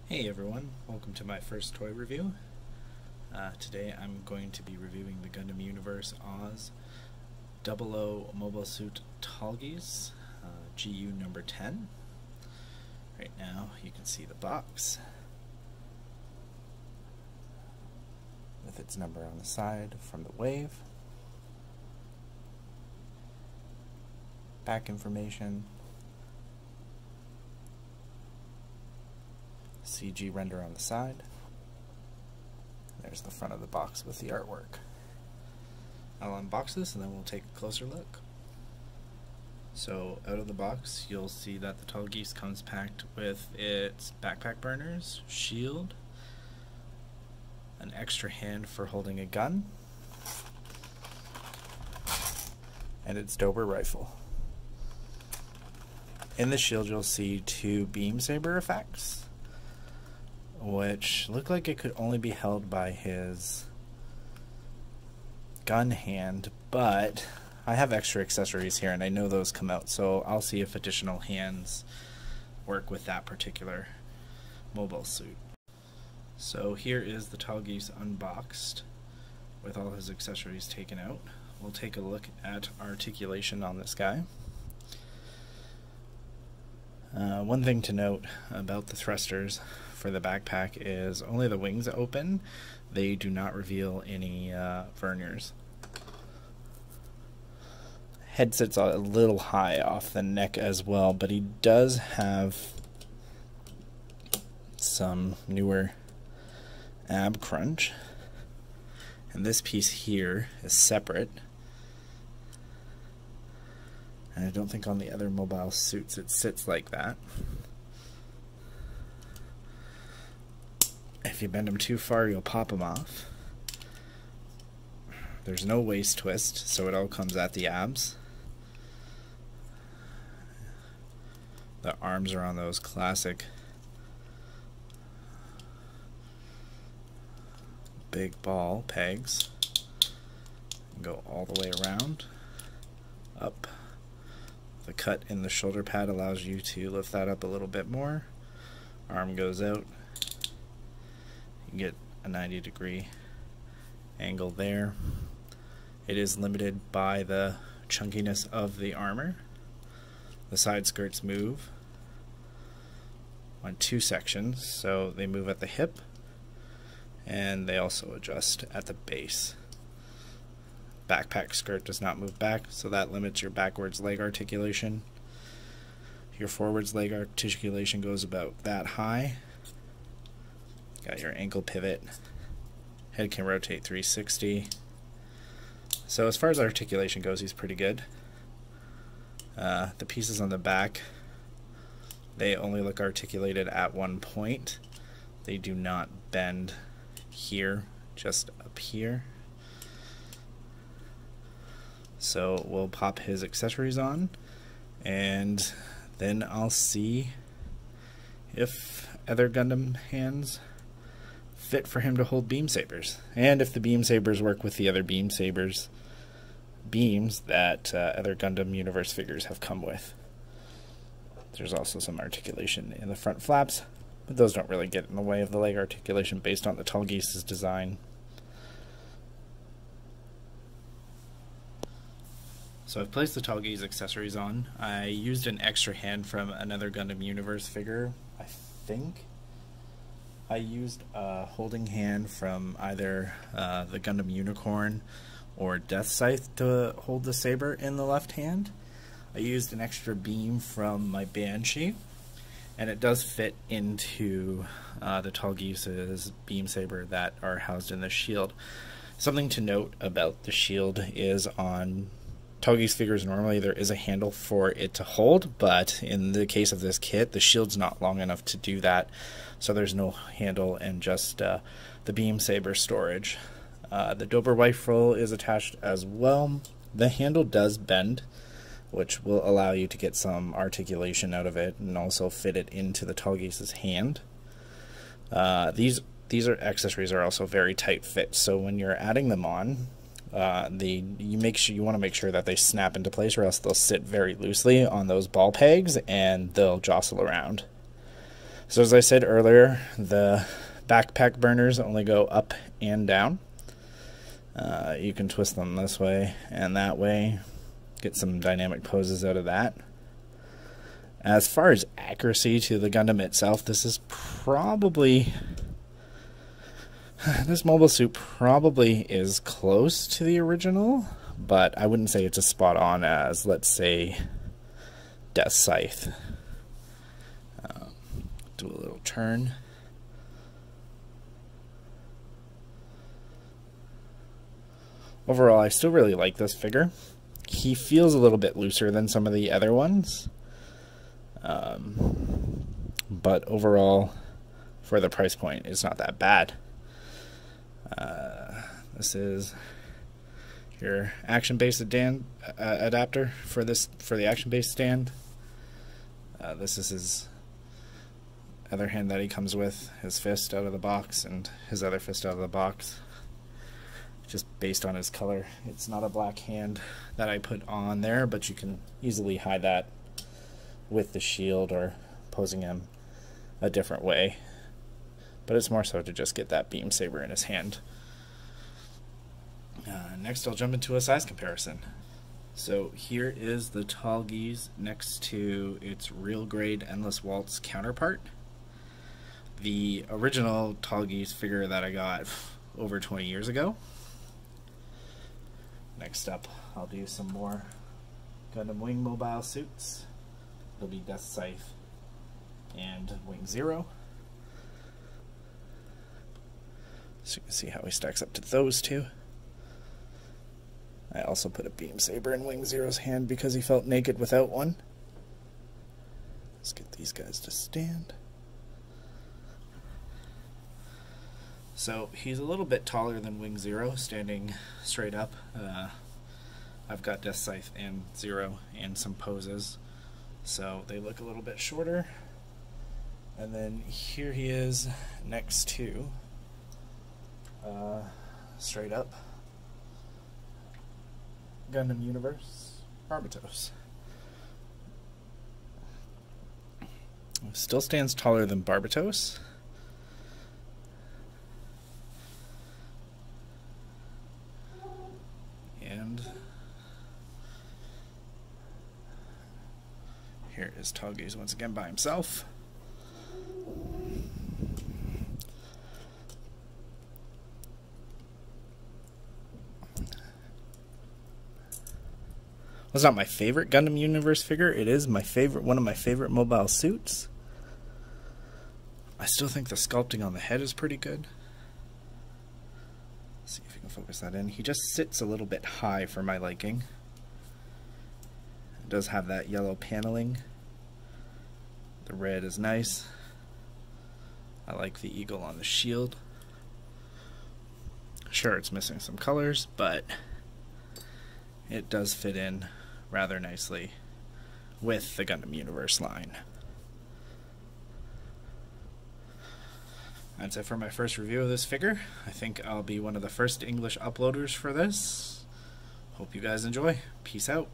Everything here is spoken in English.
Hey everyone, welcome to my first toy review. Today I'm going to be reviewing the Gundam Universe OZ-00MS Mobile Suit Tallgeese, GU number 10. Right now you can see the box with its number on the side from the wave. Back information. CG render on the side. There's the front of the box with the artwork. I'll unbox this and then we'll take a closer look. So out of the box you'll see that the Tallgeese comes packed with its backpack burners, shield, an extra hand for holding a gun, and its Dober Rifle. In the shield you'll see two beam saber effects, which look like it could only be held by his gun hand, but I have extra accessories here and I know those come out, so I'll see if additional hands work with that particular mobile suit. So here is the Tallgeese unboxed with all his accessories taken out. We'll take a look at articulation on this guy. One thing to note about the thrusters for the backpack is only the wings open. They do not reveal any verniers. Head sits a little high off the neck as well, but he does have some newer ab crunch. And this piece here is separate. And I don't think on the other mobile suits it sits like that. If you bend them too far, you'll pop them off. There's no waist twist, so it all comes at the abs. The arms are on those classic big ball pegs. Go all the way around, up. The cut in the shoulder pad allows you to lift that up a little bit more. Arm goes out. You get a 90-degree angle there. It is limited by the chunkiness of the armor. The side skirts move on two sections, so they move at the hip and they also adjust at the base. Backpack skirt does not move back, so that limits your backwards leg articulation. Your forwards leg articulation goes about that high. Got your ankle pivot. Head can rotate 360. So as far as articulation goes, he's pretty good. The pieces on the back, they only look articulated at one point. They do not bend here, just up here. So we'll pop his accessories on and then I'll see if other Gundam hands fit for him to hold beam sabers, and if the beam sabers work with the other beam sabers beams that other Gundam Universe figures have come with. There's also some articulation in the front flaps, but those don't really get in the way of the leg articulation based on the Tallgeese's design. So I've placed the Tallgeese accessories on. I used an extra hand from another Gundam Universe figure, I think. I used a holding hand from either the Gundam Unicorn or Death Scythe to hold the saber in the left hand. I used an extra beam from my Banshee, and it does fit into the Tallgeese's beam saber that are housed in the shield. Something to note about the shield is on Tallgeese figures normally there is a handle for it to hold, but in the case of this kit the shield's not long enough to do that, so there's no handle and just the beam saber storage. The Dober Rifle is attached as well. The handle does bend, which will allow you to get some articulation out of it and also fit it into the Tallgeese's hand. These accessories are also very tight fit, so when you're adding them on, you want to make sure that they snap into place, or else they'll sit very loosely on those ball pegs and they'll jostle around. So as I said earlier, the backpack burners only go up and down. You can twist them this way and that way, get some dynamic poses out of that. As far as accuracy to the Gundam itself, this mobile suit probably is close to the original, but I wouldn't say it's as spot on as, let's say, Death Scythe. Do a little turn. Overall, I still really like this figure. He feels a little bit looser than some of the other ones. But overall, for the price point, it's not that bad. This is your action-based adapter for the action-based stand. This is his other hand that he comes with, his fist out of the box and his other fist out of the box, just based on his color. It's not a black hand that I put on there, but you can easily hide that with the shield or posing him a different way, but it's more so to just get that beam saber in his hand. Next I'll jump into a size comparison. So here is the Tallgeese next to its real grade Endless Waltz counterpart. The original Tallgeese figure that I got over 20 years ago. Next up, I'll do some more Gundam Wing Mobile suits. It'll be Death Scythe and Wing Zero. So you can see how he stacks up to those two. I also put a beam saber in Wing Zero's hand because he felt naked without one. Let's get these guys to stand. So he's a little bit taller than Wing Zero, standing straight up. I've got Death Scythe and Zero and some poses, so they look a little bit shorter. And then here he is next to straight up Gundam Universe Barbatos. Still stands taller than Barbatos. And here is Tallgeese once again by himself. It's not my favorite Gundam Universe figure. It is my favorite, one of my favorite mobile suits. I still think the sculpting on the head is pretty good. Let's see if we can focus that in. He just sits a little bit high for my liking. It does have that yellow paneling. The red is nice. I like the eagle on the shield. Sure, it's missing some colors, but it does fit in rather nicely with the Gundam Universe line. That's it for my first review of this figure. I think I'll be one of the first English uploaders for this. Hope you guys enjoy. Peace out.